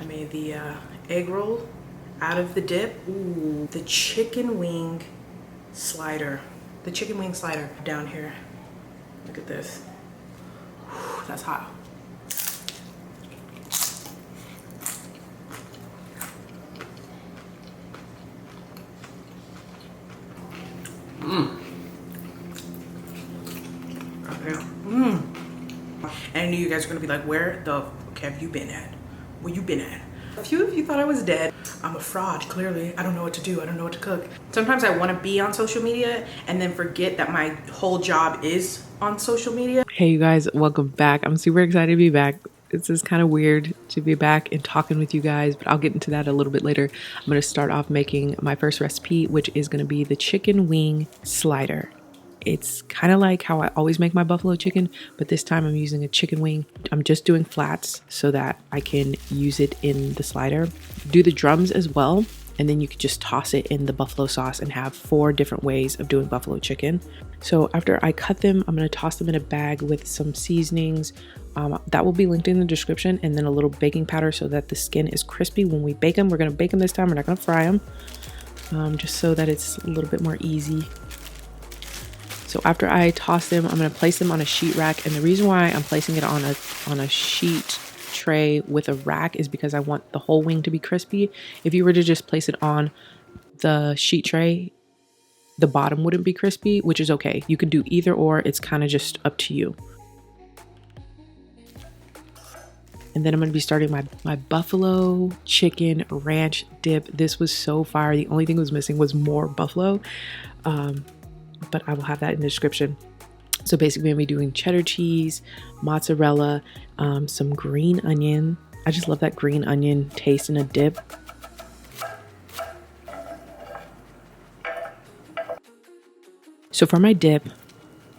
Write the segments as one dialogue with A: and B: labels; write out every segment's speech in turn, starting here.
A: I made the egg roll out of the dip. Ooh, the chicken wing slider. The chicken wing slider down here. Look at this. Whew, that's hot. And I knew you guys were gonna be like, where the fuck have you been at? Where you been at? A few of you thought I was dead. I'm a fraud, clearly. I don't know what to do. I don't know what to cook. Sometimes I wanna be on social media and then forget that my whole job is on social media. Hey you guys, welcome back. I'm super excited to be back. This is kind of weird to be back and talking with you guys, but I'll get into that a little bit later. I'm gonna start off making my first recipe, which is gonna be the chicken wing slider. It's kind of like how I always make my buffalo chicken, but this time I'm using a chicken wing. I'm just doing flats so that I can use it in the slider. Do the drums as well, and then you can just toss it in the buffalo sauce and have 4 different ways of doing buffalo chicken. So after I cut them, I'm going to toss them in a bag with some seasonings. That will be linked in the description, and then a little baking powder so that the skin is crispy when we bake them. We're going to bake them this time. We're not going to fry them, just so that it's a little bit more easy. So after I toss them, I'm going to place them on a sheet rack. And the reason why I'm placing it on a sheet tray with a rack is because I want the whole wing to be crispy. If you were to just place it on the sheet tray, the bottom wouldn't be crispy, which is okay. You can do either or. It's kind of just up to you. And then I'm going to be starting my buffalo chicken ranch dip. This was so fire. The only thing was missing was more buffalo. But I will have that in the description. So basically I'm going to be doing cheddar cheese, mozzarella, some green onion. I just love that green onion taste in a dip. So for my dip,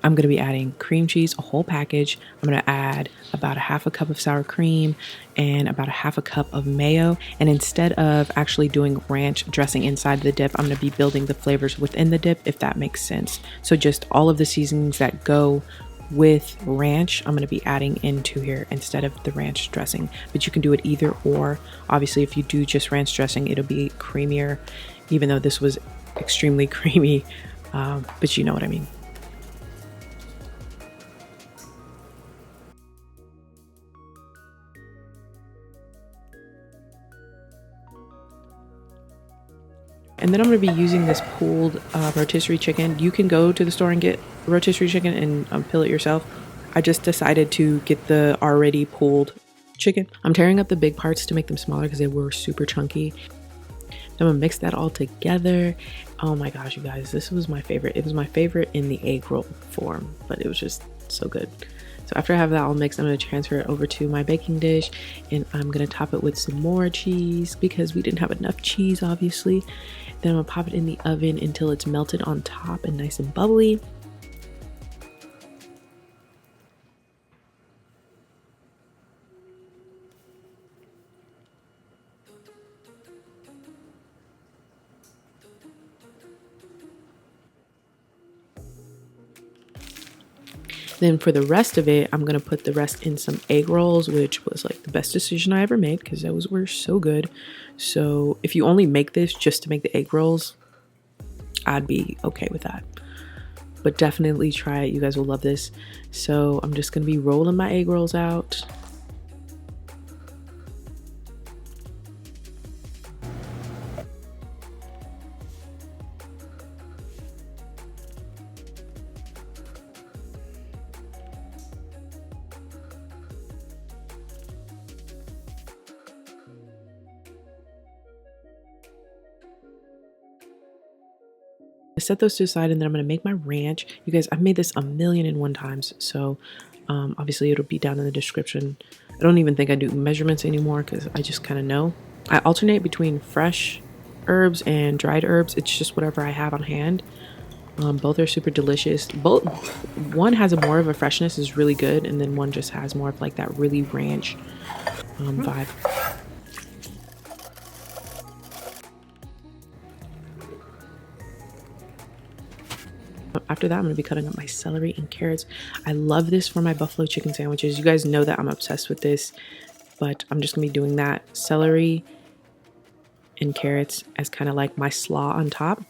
A: I'm going to be adding cream cheese, a whole package. I'm going to add about a half a cup of sour cream and about a half a cup of mayo. And instead of actually doing ranch dressing inside the dip, I'm going to be building the flavors within the dip, if that makes sense. So just all of the seasonings that go with ranch, I'm going to be adding into here instead of the ranch dressing. But you can do it either or. Obviously, if you do just ranch dressing, it'll be creamier, even though this was extremely creamy. But you know what I mean. And then I'm going to be using this pulled rotisserie chicken. You can go to the store and get rotisserie chicken and peel it yourself. I just decided to get the already pulled chicken. I'm tearing up the big parts to make them smaller because they were super chunky. I'm going to mix that all together. Oh my gosh, you guys, this was my favorite. It was my favorite in the egg roll form, but it was just so good. So after I have that all mixed, I'm going to transfer it over to my baking dish, and I'm going to top it with some more cheese because we didn't have enough cheese, obviously. Then I'm going to pop it in the oven until it's melted on top and nice and bubbly. Then for the rest of it, I'm going to put the rest in some egg rolls, which was like the best decision I ever made because those were so good. So if you only make this just to make the egg rolls, I'd be okay with that. But definitely try it. You guys will love this. So I'm just going to be rolling my egg rolls out. Set those to the side, and then I'm going to make my ranch. You guys, I've made this 1,000,001 times, so obviously it'll be down in the description. I don't even think I do measurements anymore because I just kind of know. I alternate between fresh herbs and dried herbs. It's just whatever I have on hand. Both are super delicious. One has a more of a freshness, is really good, and then one just has more of like that really ranch vibe. After that, I'm going to be cutting up my celery and carrots. I love this for my buffalo chicken sandwiches. You guys know that I'm obsessed with this.
B: but I'm just gonna be doing that. Celery and carrots as kind of like my slaw on top.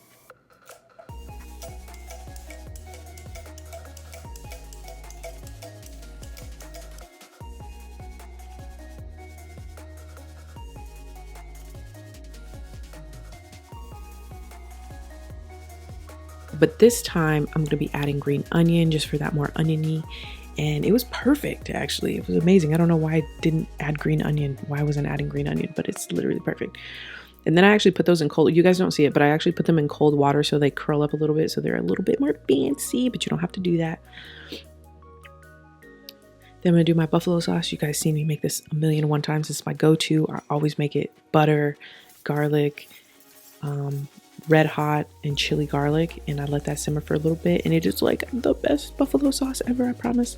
B: But this time I'm gonna be adding green onion just for that more oniony. And it was perfect, actually. It was amazing. I don't know why I didn't add green onion. Why I wasn't adding green onion, but it's literally perfect. And then I actually put those in cold, you guys don't see it, but I actually put them in cold water so they curl up a little bit, so they're a little bit more fancy, but you don't have to do that. Then I'm gonna do my buffalo sauce. You guys see me make this 1,000,001 times. It's my go-to. I always make it butter, garlic, red hot, and chili garlic, and I let that simmer for a little bit, and it is like the best buffalo sauce ever, I promise.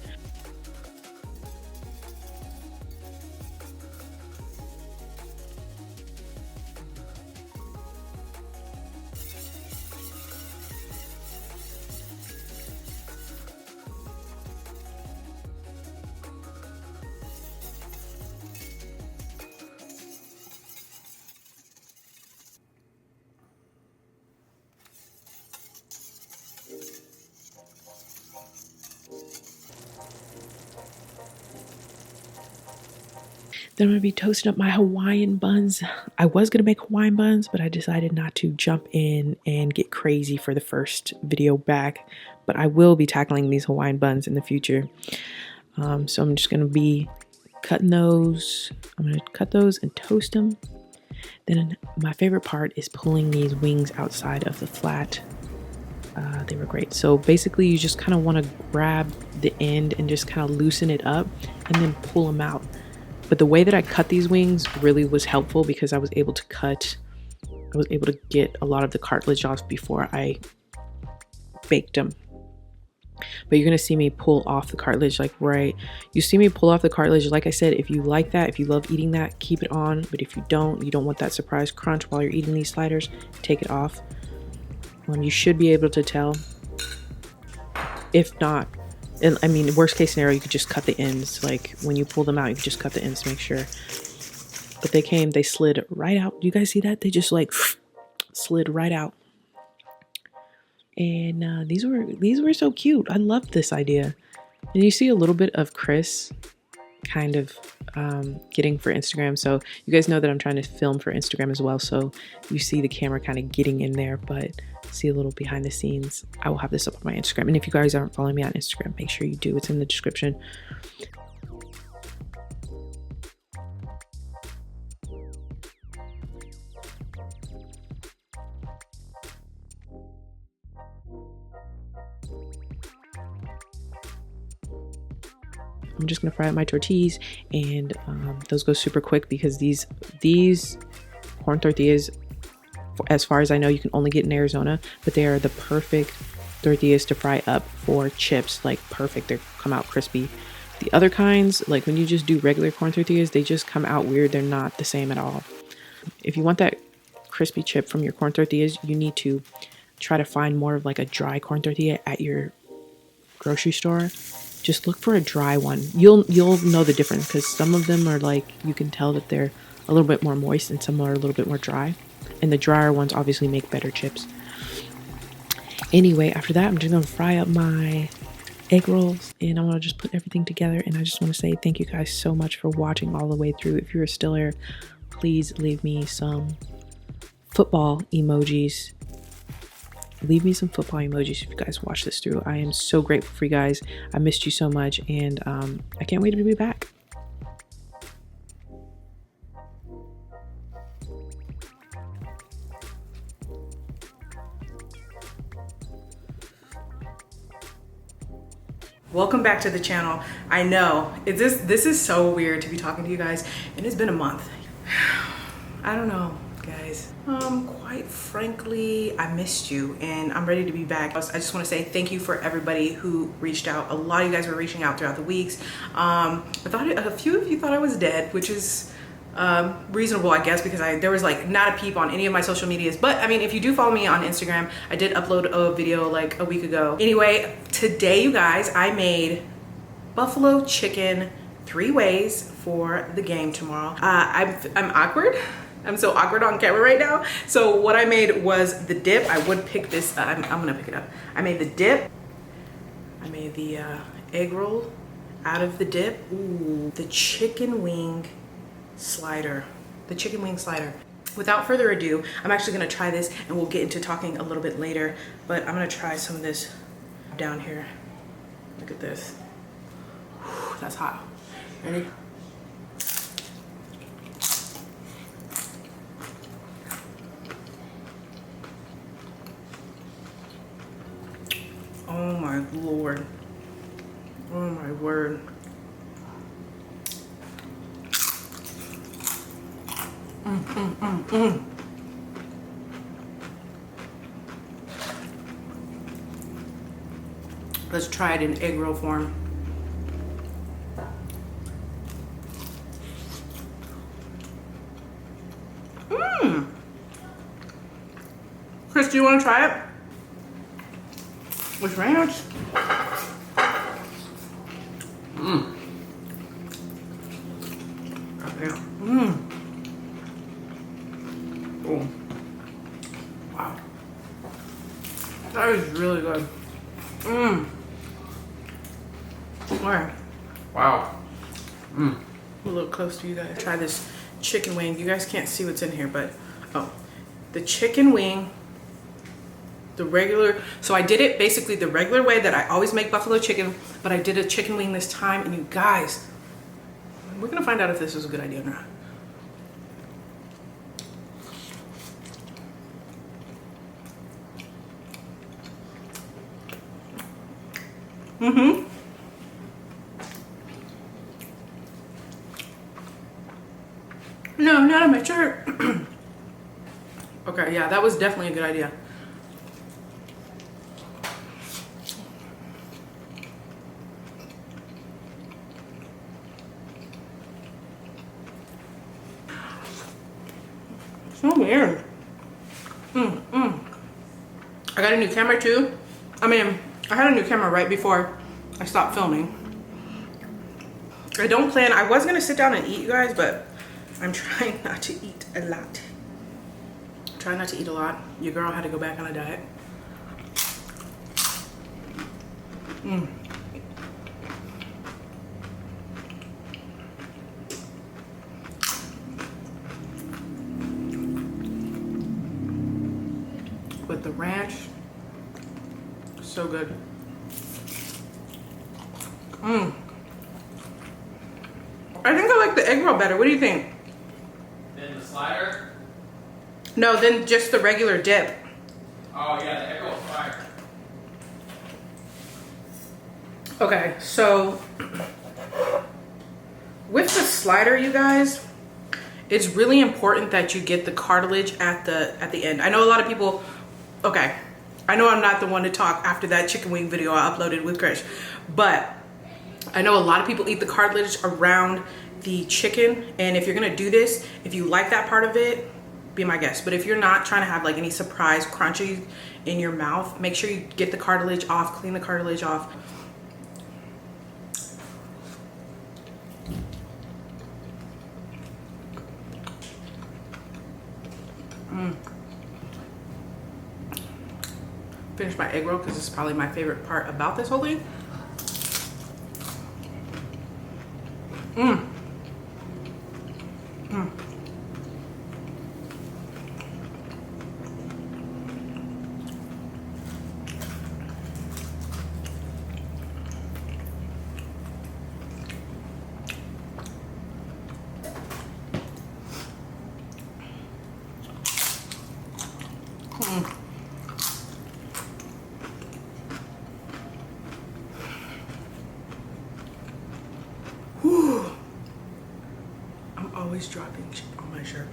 B: Then I'm gonna be toasting up my Hawaiian buns. I was gonna make Hawaiian buns, but I decided not to jump in and get crazy for the first video back. But I will be tackling these Hawaiian buns in the future. So I'm just gonna be cutting those. I'm gonna cut those and toast them. Then my favorite part is pulling these wings outside of the flat. They were great. So basically you just kind of want to grab the end and just kind of loosen it up and then pull them out. But the way that I cut these wings really was helpful because I was able to get a lot of the cartilage off before I baked them. But you're gonna see me pull off the cartilage, like you see me pull off the cartilage. Like I said, if you like that, if you love eating that, keep it on. But if you don't want that surprise crunch while you're eating these sliders, take it off. You should be able to tell. If not, and I mean, worst case scenario, you could just cut the ends. Like when you pull them out, you could just cut the ends to make sure. But they slid right out. Do you guys see that? They just like slid right out. And these were so cute. I loved this idea. And you see a little bit of Chris kind of getting for Instagram. So you guys know that I'm trying to film for Instagram as well. So you see the camera kind of getting in there, but see a little behind the scenes. I will have this up on my Instagram. And if you guys aren't following me on Instagram, make sure you do. It's in the description. I'm just gonna fry up my tortillas, and those go super quick because these corn tortillas, as far as I know, you can only get in Arizona, but they are the perfect tortillas to fry up for chips. Like perfect, they come out crispy. The other kinds, like when you just do regular corn tortillas, they just come out weird. They're not the same at all. If you want that crispy chip from your corn tortillas, you need to try to find more of like a dry corn tortilla at your grocery store. Just look for a dry one. You'll know the difference because some of them are like, you can tell that they're a little bit more moist and some are a little bit more dry. And the drier ones obviously make better chips. Anyway, after that, I'm just gonna fry up my egg rolls and I want to just put everything together. And I just want to say thank you guys so much for watching all the way through. If you're still here, please leave me some football emojis. Leave me some football emojis if you guys watch this through. I am so grateful for you guys. I missed you so much, and I can't wait to be back.
A: Welcome back to the channel. I know this is so weird to be talking to you guys, and it's been a month. I don't know, guys. Quite frankly, I missed you and I'm ready to be back. I just want to say thank you for everybody who reached out. A lot of you guys were reaching out throughout the weeks. I thought a few of you thought I was dead, which is reasonable, I guess, because there was like not a peep on any of my social medias. But I mean, if you do follow me on Instagram, I did upload a video like a week ago. Anyway, today, you guys, I made buffalo chicken 3 ways for the game tomorrow. I'm awkward. I'm so awkward on camera right now. So what I made was the dip. I would pick this, I'm gonna pick it up. I made the dip. I made the egg roll out of the dip. Ooh, the chicken wing slider. The chicken wing slider. Without further ado, I'm actually gonna try this and we'll get into talking a little bit later, but I'm gonna try some of this down here. Look at this. Whew, that's hot. Ready? Oh my Lord. Oh my word. Let's try it in egg roll form. Chris, do you want to try it? With ranch? Okay. Oh. Wow. That is really good. Alright.
C: Wow.
A: A little close to you guys. Try this chicken wing. You guys can't see what's in here, but the chicken wing, the regular. So I did it basically the regular way that I always make buffalo chicken, but I did a chicken wing this time, and you guys, we're gonna find out if this is a good idea or not. No, not on my shirt. Okay, yeah, that was definitely a good idea. So weird. I got a new camera too. I mean, I had a new camera right before I stopped filming. I was gonna sit down and eat, you guys, but I'm trying not to eat a lot. Trying not to eat a lot. Your girl had to go back on a diet. With the ranch, so good. I think I like the egg roll better. What do you think?
C: Then the slider?
A: No, then just the regular dip.
C: Oh yeah, the egg roll fire.
A: Okay, so with the slider, you guys, it's really important that you get the cartilage at the end. I know a lot of people, okay, I know I'm not the one to talk after that chicken wing video I uploaded with Krish, but I know a lot of people eat the cartilage around the chicken, and if you're gonna do this, if you like that part of it, be my guest. But if you're not trying to have like any surprise crunchy in your mouth, make sure you get the cartilage off, clean the cartilage off. Finish my egg roll because this is probably my favorite part about this whole thing. Whew. I'm always dropping on my shirt.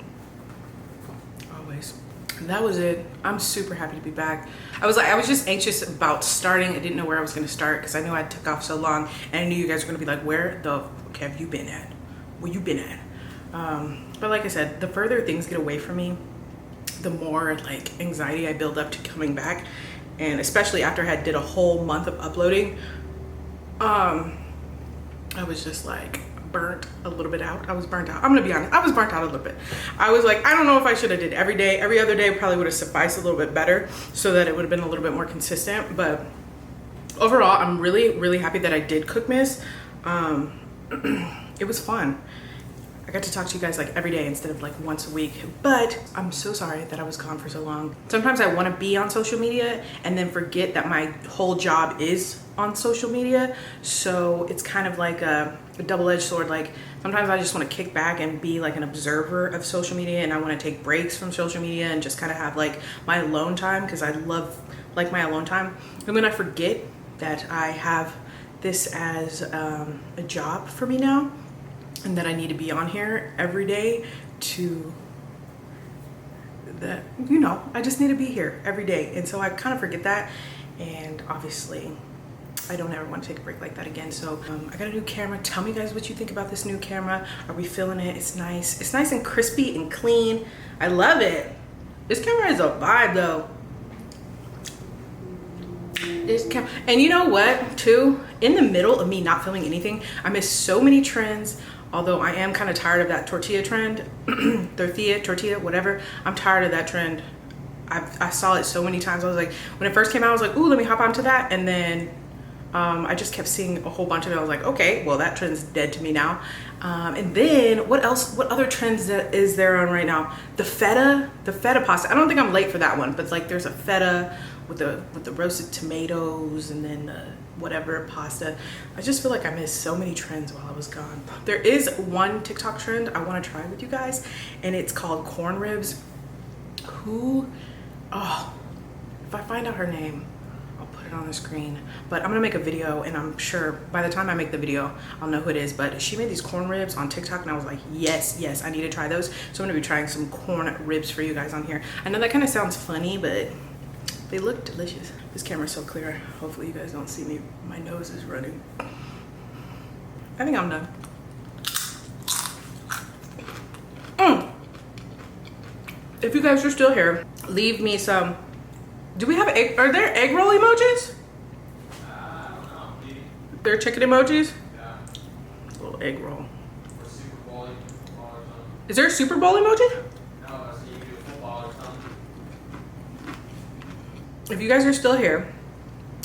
A: Always. And that was it. I'm super happy to be back. I was just anxious about starting. I didn't know where I was going to start because I knew I took off so long, and I knew you guys were going to be like, where the fuck have you been at? Where you been at? But like I said, the further things get away from me, the more like anxiety I build up to coming back. And especially after I did a whole month of uploading, I was just like burnt a little bit out. I was burnt out. I'm gonna be honest, I was burnt out a little bit. I was like, I don't know if I should have did every day. Every other day probably would have sufficed a little bit better so that it would have been a little bit more consistent. But overall, I'm really happy that I did Cookmas. It was fun. I got to talk to you guys like every day instead of like once a week, but I'm so sorry that I was gone for so long. Sometimes I want to be on social media and then forget that my whole job is on social media. So it's kind of like a double-edged sword. Like sometimes I just want to kick back and be like an observer of social media, and I want to take breaks from social media and just kind of have like my alone time, because I love like my alone time. And then I forget that I have this as a job for me now, and that I need to be on here every day to that, you know, I just need to be here every day. And so I kind of forget that, and obviously I don't ever want to take a break like that again. So I got a new camera. Tell me guys what you think about this new camera. Are we feeling it? It's nice and crispy and clean. I love it. This camera is a vibe though. And you know what too, in the middle of me not filming anything, I missed so many trends. Although I am kind of tired of that tortilla trend, tortilla, whatever. I'm tired of that trend. I saw it so many times. I was like, when it first came out, I was like, ooh, let me hop onto that. And then I just kept seeing a whole bunch of it. I was like, okay, well that trend's dead to me now. And then what else? What other trends is there on right now? The feta pasta. I don't think I'm late for that one, but like there's a feta with the roasted tomatoes and then whatever pasta. I just feel like I missed so many trends while I was gone. There is one TikTok trend I want to try with you guys, and it's called corn ribs. If I find out her name, I'll put it on the screen. But I'm gonna make a video, and I'm sure by the time I make the video, I'll know who it is. But she made these corn ribs on TikTok, and I was like, yes, I need to try those. So I'm gonna be trying some corn ribs for you guys on here. I know that kind of sounds funny, but they look delicious. This camera's so clear. Hopefully you guys don't see me. My nose is running. I think I'm done. If you guys are still here, leave me some. Do we have egg? Are there egg roll emojis?
C: I don't know. Maybe.
A: They're chicken emojis?
C: Yeah.
A: Little egg roll.
C: Or Super Bowl or something.
A: Is there a Super Bowl emoji?
C: No, so you can do football or something.
A: If you guys are still here,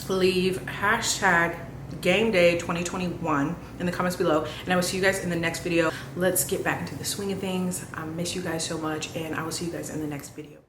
A: leave hashtag Gameday 2021 in the comments below, and I will see you guys in the next video. Let's get back into the swing of things. I miss you guys so much, and I will see you guys in the next video.